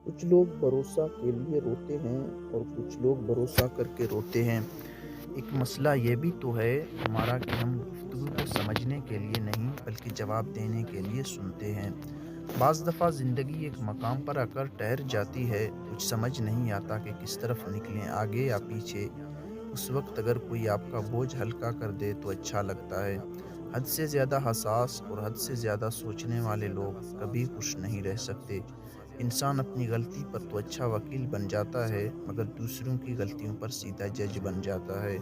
کچھ لوگ بھروسہ کے لیے روتے ہیں اور کچھ لوگ بھروسہ کر کے روتے ہیں۔ ایک مسئلہ یہ بھی تو ہے ہمارا کہ ہم گفتگو کو سمجھنے کے لیے نہیں بلکہ جواب دینے کے لیے سنتے ہیں۔ بعض دفعہ زندگی ایک مقام پر آ کر ٹھہر جاتی ہے، کچھ سمجھ نہیں آتا کہ کس طرف نکلیں، آگے یا پیچھے۔ اس وقت اگر کوئی آپ کا بوجھ ہلکا کر دے تو اچھا لگتا ہے۔ حد سے زیادہ حساس اور حد سے زیادہ سوچنے والے لوگ کبھی خوش نہیں رہ سکتے۔ انسان اپنی غلطی پر تو اچھا وکیل بن جاتا ہے مگر دوسروں کی غلطیوں پر سیدھا جج بن جاتا ہے۔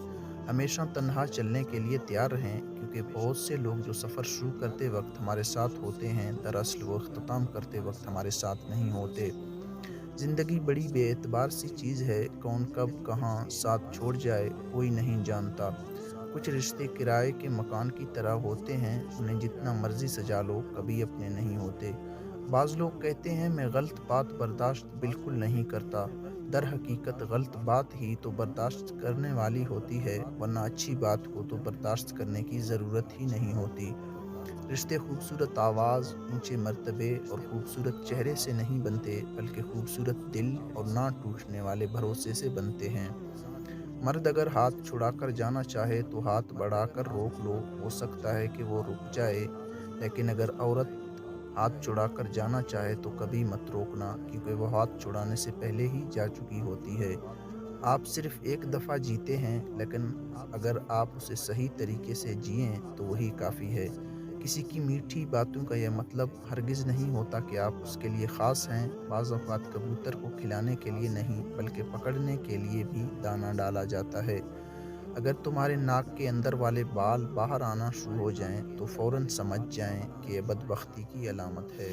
ہمیشہ تنہا چلنے کے لیے تیار رہیں، کیونکہ بہت سے لوگ جو سفر شروع کرتے وقت ہمارے ساتھ ہوتے ہیں دراصل وہ اختتام کرتے وقت ہمارے ساتھ نہیں ہوتے۔ زندگی بڑی بے اعتبار سی چیز ہے، کون کب کہاں ساتھ چھوڑ جائے کوئی نہیں جانتا۔ کچھ رشتے کرائے کے مکان کی طرح ہوتے ہیں، انہیں جتنا مرضی سجا لو کبھی اپنے نہیں ہوتے۔ بعض لوگ کہتے ہیں میں غلط بات برداشت بالکل نہیں کرتا، در حقیقت غلط بات ہی تو برداشت کرنے والی ہوتی ہے، ورنہ اچھی بات کو تو برداشت کرنے کی ضرورت ہی نہیں ہوتی۔ رشتے خوبصورت آواز، اونچے مرتبے اور خوبصورت چہرے سے نہیں بنتے بلکہ خوبصورت دل اور نہ ٹوٹنے والے بھروسے سے بنتے ہیں۔ مرد اگر ہاتھ چھڑا کر جانا چاہے تو ہاتھ بڑھا کر روک لو، ہو سکتا ہے کہ وہ رک جائے، لیکن اگر عورت ہاتھ چھڑا کر جانا چاہے تو کبھی مت روکنا، کیونکہ وہ ہاتھ چھڑانے سے پہلے ہی جا چکی ہوتی ہے۔ آپ صرف ایک دفعہ جیتے ہیں، لیکن اگر آپ اسے صحیح طریقے سے جئیں تو وہی کافی ہے۔ کسی کی میٹھی باتوں کا یہ مطلب ہرگز نہیں ہوتا کہ آپ اس کے لیے خاص ہیں۔ بعض اوقات کبوتر کو کھلانے کے لیے نہیں بلکہ پکڑنے کے لیے بھی دانہ ڈالا جاتا ہے۔ اگر تمہارے ناک کے اندر والے بال باہر آنا شروع ہو جائیں تو فوراً سمجھ جائیں کہ یہ بدبختی کی علامت ہے۔